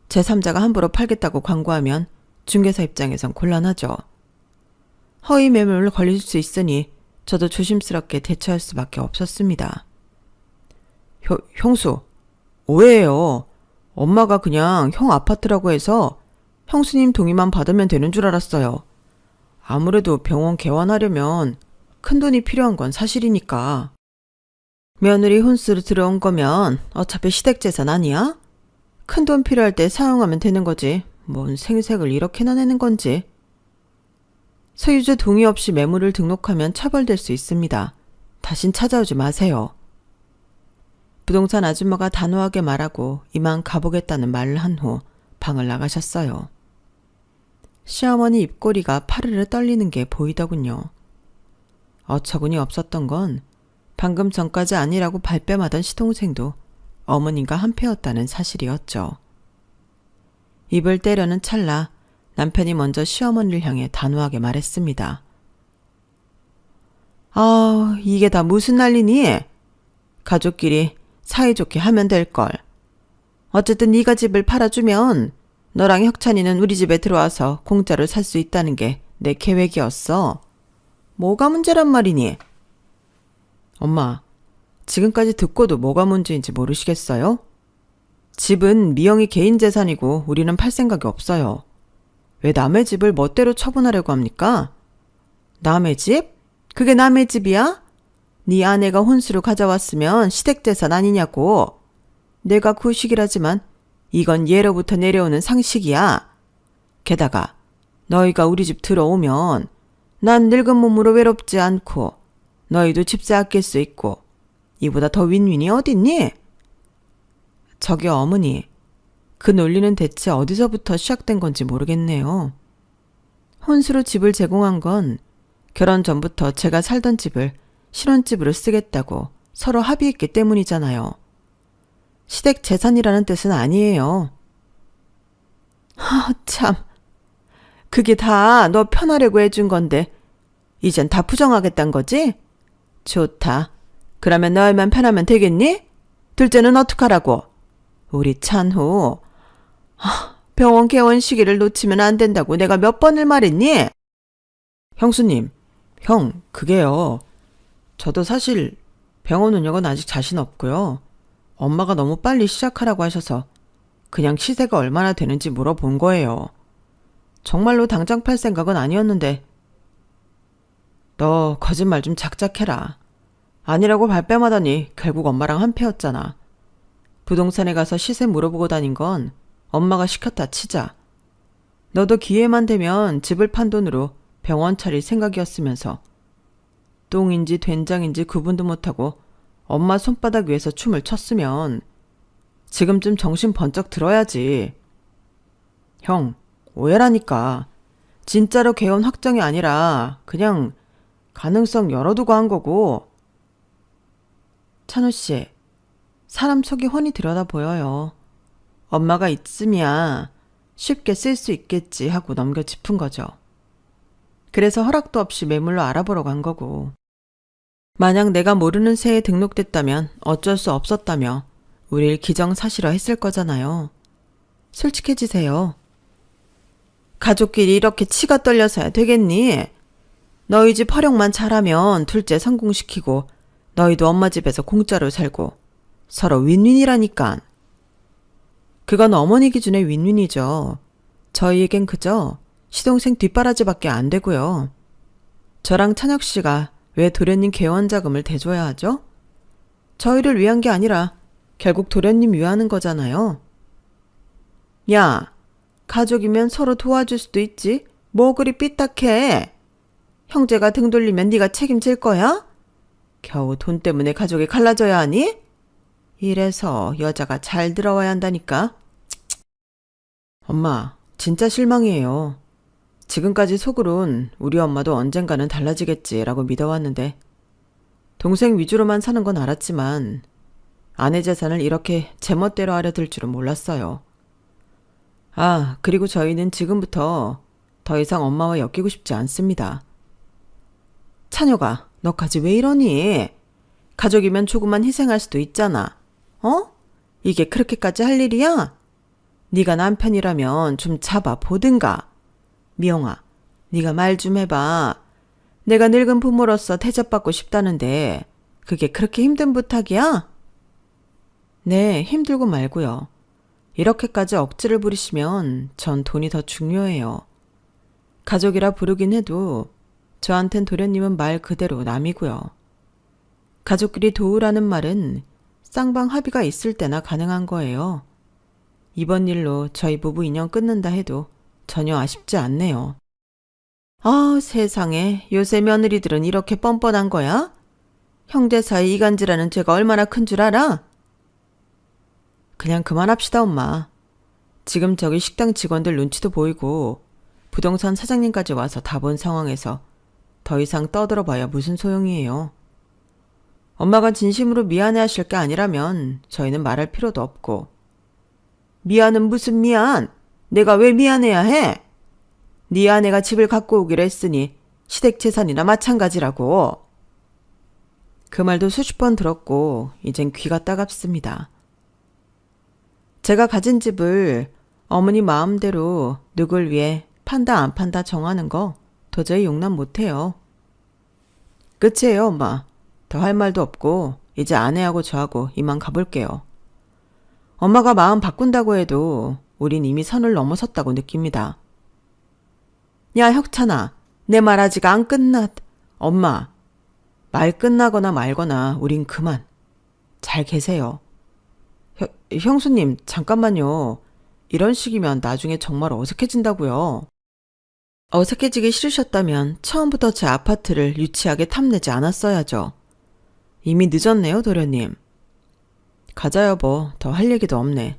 제3자가 함부로 팔겠다고 광고하면 중개사 입장에선 곤란하죠. 허위 매물을 걸릴 수 있으니 저도 조심스럽게 대처할 수밖에 없었습니다. 형수, 오해예요. 엄마가 그냥 형 아파트라고 해서 형수님 동의만 받으면 되는 줄 알았어요. 아무래도 병원 개원하려면 큰돈이 필요한 건 사실이니까. 며느리 혼수로 들어온 거면 어차피 시댁재산 아니야? 큰돈 필요할 때 사용하면 되는 거지. 뭔 생색을 이렇게나 내는 건지. 소유주 동의 없이 매물을 등록하면 처벌될 수 있습니다. 다신 찾아오지 마세요. 부동산 아줌마가 단호하게 말하고 이만 가보겠다는 말을 한 후 방을 나가셨어요. 시어머니 입꼬리가 파르르 떨리는 게 보이더군요. 어처구니 없었던 건 방금 전까지 아니라고 발뺌하던 시동생도 어머님과 한패였다는 사실이었죠. 입을 떼려는 찰나 남편이 먼저 시어머니를 향해 단호하게 말했습니다. 아, 이게 다 무슨 난리니? 가족끼리 사이좋게 하면 될걸. 어쨌든 네가 집을 팔아주면 너랑 혁찬이는 우리 집에 들어와서 공짜로 살 수 있다는 게 내 계획이었어. 뭐가 문제란 말이니? 엄마, 지금까지 듣고도 뭐가 문제인지 모르시겠어요? 집은 미영이 개인 재산이고 우리는 팔 생각이 없어요. 왜 남의 집을 멋대로 처분하려고 합니까? 남의 집? 그게 남의 집이야? 네 아내가 혼수로 가져왔으면 시댁재산 아니냐고. 내가 구식이라지만 이건 예로부터 내려오는 상식이야. 게다가 너희가 우리 집 들어오면 난 늙은 몸으로 외롭지 않고 너희도 집세 아낄 수 있고 이보다 더 윈윈이 어딨니? 저기 어머니, 그 논리는 대체 어디서부터 시작된 건지 모르겠네요. 혼수로 집을 제공한 건 결혼 전부터 제가 살던 집을 신혼집으로 쓰겠다고 서로 합의했기 때문이잖아요. 시댁 재산이라는 뜻은 아니에요. 참. 그게 다 너 편하려고 해준 건데 이젠 다 부정하겠단 거지? 좋다. 그러면 너희만 편하면 되겠니? 둘째는 어떡하라고? 우리 찬호. 병원 개원 시기를 놓치면 안 된다고 내가 몇 번을 말했니? 형수님, 그게요. 저도 사실 병원 운영은 아직 자신 없고요. 엄마가 너무 빨리 시작하라고 하셔서 그냥 시세가 얼마나 되는지 물어본 거예요. 정말로 당장 팔 생각은 아니었는데. 너 거짓말 좀 작작해라. 아니라고 발뺌하더니 결국 엄마랑 한패였잖아. 부동산에 가서 시세 물어보고 다닌 건 엄마가 시켰다 치자. 너도 기회만 되면 집을 판 돈으로 병원 차릴 생각이었으면서 똥인지 된장인지 구분도 못하고 엄마 손바닥 위에서 춤을 췄으면 지금쯤 정신 번쩍 들어야지. 형, 오해라니까. 진짜로 개원 확정이 아니라 그냥 가능성 열어두고 한 거고. 찬우 씨, 사람 속이 훤히 들여다 보여요. 엄마가 있으면 쉽게 쓸 수 있겠지 하고 넘겨 짚은 거죠. 그래서 허락도 없이 매물로 알아보러 간 거고. 만약 내가 모르는 새에 등록됐다면 어쩔 수 없었다며 우릴 기정사실화 했을 거잖아요. 솔직해지세요. 가족끼리 이렇게 치가 떨려서야 되겠니? 너희 집 활용만 잘하면 둘째 성공시키고 너희도 엄마 집에서 공짜로 살고 서로 윈윈이라니까. 그건 어머니 기준의 윈윈이죠. 저희에겐 그저 시동생 뒷바라지밖에 안 되고요. 저랑 찬혁 씨가 왜 도련님 개원 자금을 대줘야 하죠? 저희를 위한 게 아니라 결국 도련님 위하는 거잖아요. 야, 가족이면 서로 도와줄 수도 있지. 뭐 그리 삐딱해. 형제가 등 돌리면 네가 책임질 거야? 겨우 돈 때문에 가족이 갈라져야 하니? 이래서 여자가 잘 들어와야 한다니까. 엄마, 진짜 실망이에요. 지금까지 속으론 우리 엄마도 언젠가는 달라지겠지라고 믿어왔는데 동생 위주로만 사는 건 알았지만 아내 재산을 이렇게 제멋대로 하려들 줄은 몰랐어요. 그리고 저희는 지금부터 더 이상 엄마와 엮이고 싶지 않습니다. 찬혁아, 너까지 왜 이러니? 가족이면 조금만 희생할 수도 있잖아. 이게 그렇게까지 할 일이야? 네가 남편이라면 좀 잡아 보든가. 미영아, 네가 말 좀 해봐. 내가 늙은 부모로서 대접받고 싶다는데 그게 그렇게 힘든 부탁이야? 네, 힘들고 말고요. 이렇게까지 억지를 부리시면 전 돈이 더 중요해요. 가족이라 부르긴 해도 저한텐 도련님은 말 그대로 남이고요. 가족끼리 도우라는 말은 쌍방 합의가 있을 때나 가능한 거예요. 이번 일로 저희 부부 인연 끊는다 해도 전혀 아쉽지 않네요. 세상에, 요새 며느리들은 이렇게 뻔뻔한 거야? 형제 사이 이간질하는 죄가 얼마나 큰 줄 알아? 그냥 그만합시다, 엄마. 지금 저기 식당 직원들 눈치도 보이고 부동산 사장님까지 와서 다 본 상황에서 더 이상 떠들어봐야 무슨 소용이에요. 엄마가 진심으로 미안해하실 게 아니라면 저희는 말할 필요도 없고. 미안은 무슨 미안? 내가 왜 미안해야 해? 네 아내가 집을 갖고 오기로 했으니 시댁 재산이나 마찬가지라고. 그 말도 수십 번 들었고 이젠 귀가 따갑습니다. 제가 가진 집을 어머니 마음대로 누굴 위해 판다 안 판다 정하는 거 도저히 용납 못해요. 끝이에요, 엄마. 더 할 말도 없고 이제 아내하고 저하고 이만 가볼게요. 엄마가 마음 바꾼다고 해도 우린 이미 선을 넘어섰다고 느낍니다. 야, 혁찬아, 내 말 아직 안 엄마, 말 끝나거나 말거나 우린 그만. 잘 계세요. 형수님, 잠깐만요. 이런 식이면 나중에 정말 어색해진다고요. 어색해지기 싫으셨다면 처음부터 제 아파트를 유치하게 탐내지 않았어야죠. 이미 늦었네요, 도련님. 가자, 여보. 더 할 얘기도 없네.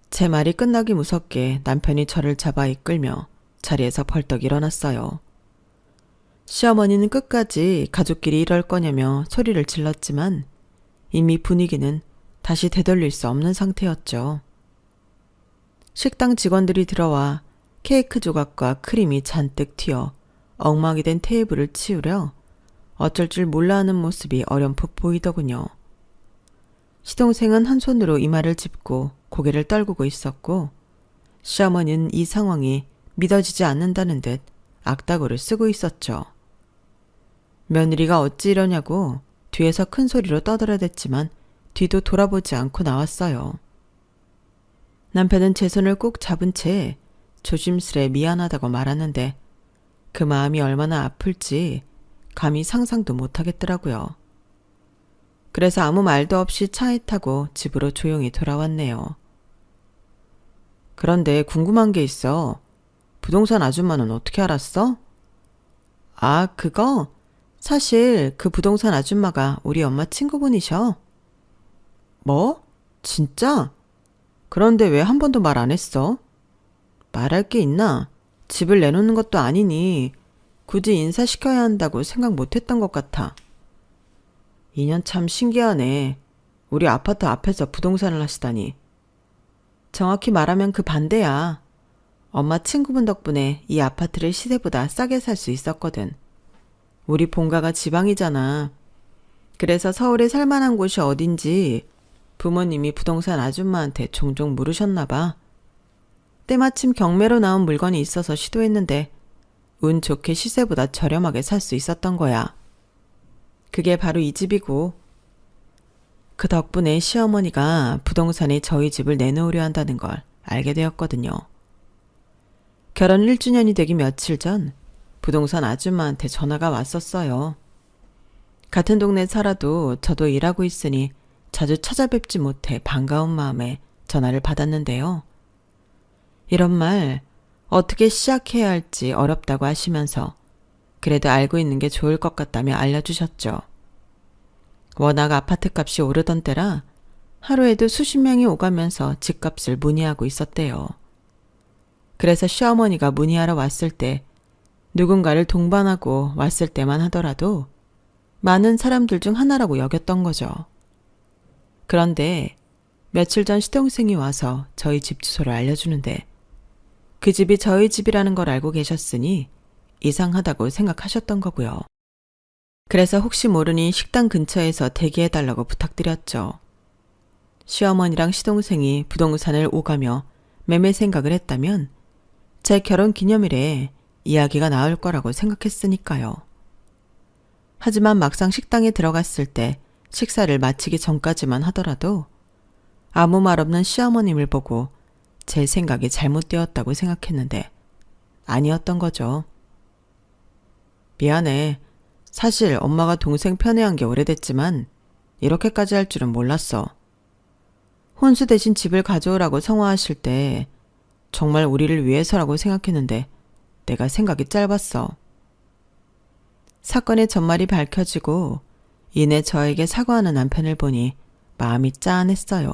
제 말이 끝나기 무섭게 남편이 저를 잡아 이끌며 자리에서 벌떡 일어났어요. 시어머니는 끝까지 가족끼리 이럴 거냐며 소리를 질렀지만 이미 분위기는 다시 되돌릴 수 없는 상태였죠. 식당 직원들이 들어와 케이크 조각과 크림이 잔뜩 튀어 엉망이 된 테이블을 치우려 어쩔 줄 몰라 하는 모습이 어렴풋 보이더군요. 시동생은 한 손으로 이마를 짚고 고개를 떨구고 있었고 시어머니는 이 상황이 믿어지지 않는다는 듯 악다구를 쓰고 있었죠. 며느리가 어찌 이러냐고 뒤에서 큰 소리로 떠들어댔지만 뒤도 돌아보지 않고 나왔어요. 남편은 제 손을 꼭 잡은 채 조심스레 미안하다고 말하는데 그 마음이 얼마나 아플지 감히 상상도 못하겠더라고요. 그래서 아무 말도 없이 차에 타고 집으로 조용히 돌아왔네요. 그런데 궁금한 게 있어. 부동산 아줌마는 어떻게 알았어? 아, 그거? 사실 그 부동산 아줌마가 우리 엄마 친구분이셔. 뭐? 진짜? 그런데 왜 한 번도 말 안 했어? 말할 게 있나? 집을 내놓는 것도 아니니 굳이 인사시켜야 한다고 생각 못했던 것 같아. 인연 참 신기하네. 우리 아파트 앞에서 부동산을 하시다니. 정확히 말하면 그 반대야. 엄마 친구분 덕분에 이 아파트를 시세보다 싸게 살 수 있었거든. 우리 본가가 지방이잖아. 그래서 서울에 살만한 곳이 어딘지 부모님이 부동산 아줌마한테 종종 물으셨나 봐. 때마침 경매로 나온 물건이 있어서 시도했는데 운 좋게 시세보다 저렴하게 살 수 있었던 거야. 그게 바로 이 집이고 그 덕분에 시어머니가 부동산에 저희 집을 내놓으려 한다는 걸 알게 되었거든요. 결혼 1주년이 되기 며칠 전 부동산 아줌마한테 전화가 왔었어요. 같은 동네 살아도 저도 일하고 있으니 자주 찾아뵙지 못해 반가운 마음에 전화를 받았는데요. 이런 말 어떻게 시작해야 할지 어렵다고 하시면서 그래도 알고 있는 게 좋을 것 같다며 알려주셨죠. 워낙 아파트값이 오르던 때라 하루에도 수십 명이 오가면서 집값을 문의하고 있었대요. 그래서 시어머니가 문의하러 왔을 때 누군가를 동반하고 왔을 때만 하더라도 많은 사람들 중 하나라고 여겼던 거죠. 그런데 며칠 전 시동생이 와서 저희 집 주소를 알려주는데 그 집이 저희 집이라는 걸 알고 계셨으니 이상하다고 생각하셨던 거고요. 그래서 혹시 모르니 식당 근처에서 대기해달라고 부탁드렸죠. 시어머니랑 시동생이 부동산을 오가며 매매 생각을 했다면 제 결혼 기념일에 이야기가 나올 거라고 생각했으니까요. 하지만 막상 식당에 들어갔을 때 식사를 마치기 전까지만 하더라도 아무 말 없는 시어머님을 보고 제 생각이 잘못되었다고 생각했는데 아니었던 거죠. 미안해. 사실 엄마가 동생 편애한 게 오래됐지만 이렇게까지 할 줄은 몰랐어. 혼수 대신 집을 가져오라고 성화하실 때 정말 우리를 위해서라고 생각했는데 내가 생각이 짧았어. 사건의 전말이 밝혀지고 이내 저에게 사과하는 남편을 보니 마음이 짠했어요.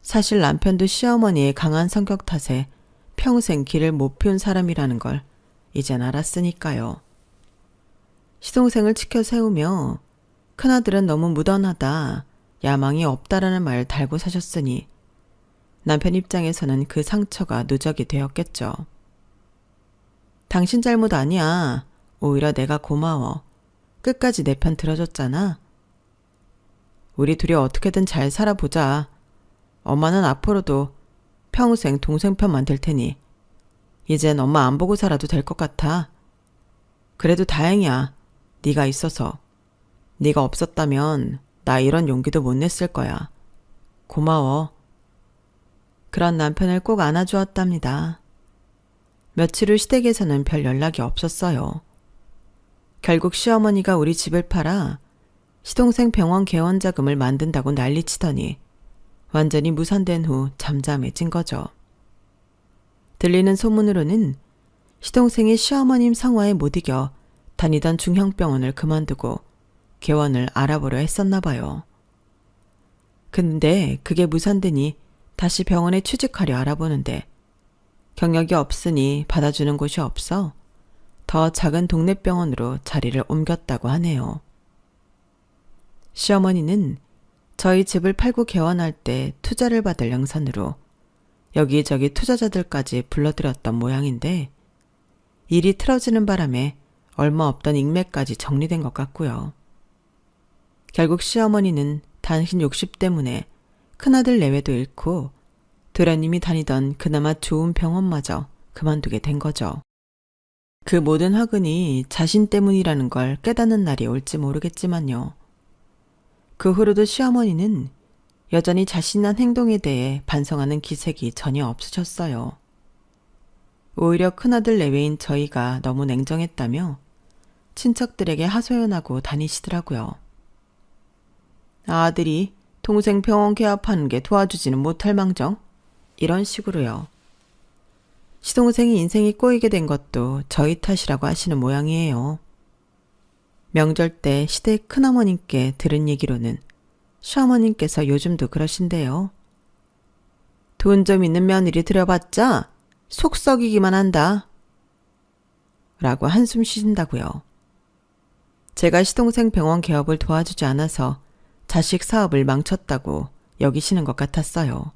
사실 남편도 시어머니의 강한 성격 탓에 평생 길을 못 피운 사람이라는 걸 이젠 알았으니까요. 시동생을 치켜 세우며 큰아들은 너무 무던하다, 야망이 없다라는 말을 달고 사셨으니 남편 입장에서는 그 상처가 누적이 되었겠죠. 당신 잘못 아니야. 오히려 내가 고마워. 끝까지 내 편 들어줬잖아. 우리 둘이 어떻게든 잘 살아보자. 엄마는 앞으로도 평생 동생 편만 될 테니 이젠 엄마 안 보고 살아도 될 것 같아. 그래도 다행이야. 네가 있어서. 네가 없었다면 나 이런 용기도 못 냈을 거야. 고마워. 그런 남편을 꼭 안아주었답니다. 며칠 후 시댁에서는 별 연락이 없었어요. 결국 시어머니가 우리 집을 팔아 시동생 병원 개원 자금을 만든다고 난리치더니 완전히 무산된 후 잠잠해진 거죠. 들리는 소문으로는 시동생이 시어머님 상화에 못 이겨 다니던 중형병원을 그만두고 개원을 알아보려 했었나 봐요. 근데 그게 무산되니 다시 병원에 취직하려 알아보는데 경력이 없으니 받아주는 곳이 없어 더 작은 동네 병원으로 자리를 옮겼다고 하네요. 시어머니는 저희 집을 팔고 개원할 때 투자를 받을 양산으로 여기저기 투자자들까지 불러들였던 모양인데 일이 틀어지는 바람에 얼마 없던 인맥까지 정리된 것 같고요. 결국 시어머니는 단신 욕심 때문에 큰아들 내외도 잃고 도련님이 다니던 그나마 좋은 병원마저 그만두게 된 거죠. 그 모든 화근이 자신 때문이라는 걸 깨닫는 날이 올지 모르겠지만요. 그 후로도 시어머니는 여전히 자신한 행동에 대해 반성하는 기색이 전혀 없으셨어요. 오히려 큰아들 내외인 저희가 너무 냉정했다며 친척들에게 하소연하고 다니시더라고요. 아들이 동생 병원 개업하는 게 도와주지는 못할 망정? 이런 식으로요. 시동생이 인생이 꼬이게 된 것도 저희 탓이라고 하시는 모양이에요. 명절 때 시댁 큰어머님께 들은 얘기로는 시어머님께서 요즘도 그러신데요. 돈 좀 있는 며느리 들여봤자 속 썩이기만 한다. 라고 한숨 쉬신다고요. 제가 시동생 병원 개업을 도와주지 않아서 자식 사업을 망쳤다고 여기시는 것 같았어요.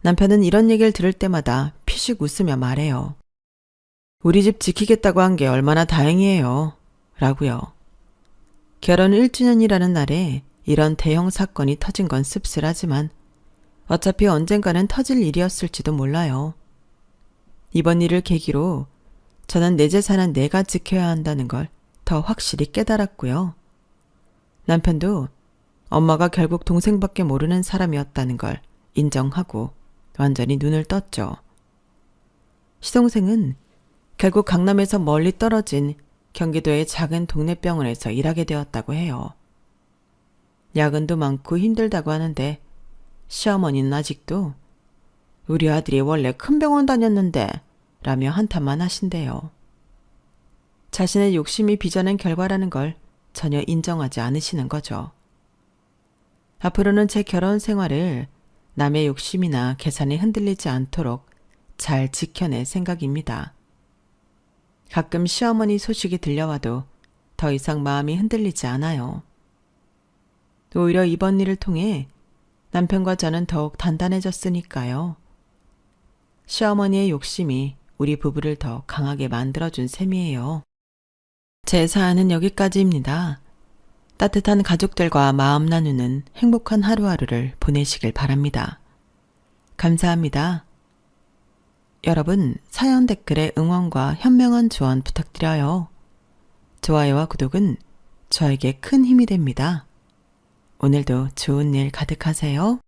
남편은 이런 얘기를 들을 때마다 피식 웃으며 말해요. 우리 집 지키겠다고 한 게 얼마나 다행이에요. 라고요. 결혼 1주년이라는 날에 이런 대형 사건이 터진 건 씁쓸하지만 어차피 언젠가는 터질 일이었을지도 몰라요. 이번 일을 계기로 저는 내 재산은 내가 지켜야 한다는 걸 더 확실히 깨달았고요. 남편도 엄마가 결국 동생밖에 모르는 사람이었다는 걸 인정하고 완전히 눈을 떴죠. 시동생은 결국 강남에서 멀리 떨어진 경기도의 작은 동네 병원에서 일하게 되었다고 해요. 야근도 많고 힘들다고 하는데 시어머니는 아직도 우리 아들이 원래 큰 병원 다녔는데 라며 한탄만 하신대요. 자신의 욕심이 빚어낸 결과라는 걸 전혀 인정하지 않으시는 거죠. 앞으로는 제 결혼 생활을 남의 욕심이나 계산에 흔들리지 않도록 잘 지켜낼 생각입니다. 가끔 시어머니 소식이 들려와도 더 이상 마음이 흔들리지 않아요. 오히려 이번 일을 통해 남편과 저는 더욱 단단해졌으니까요. 시어머니의 욕심이 우리 부부를 더 강하게 만들어준 셈이에요. 제 사연은 여기까지입니다. 따뜻한 가족들과 마음 나누는 행복한 하루하루를 보내시길 바랍니다. 감사합니다. 여러분, 사연 댓글에 응원과 현명한 조언 부탁드려요. 좋아요와 구독은 저에게 큰 힘이 됩니다. 오늘도 좋은 일 가득하세요.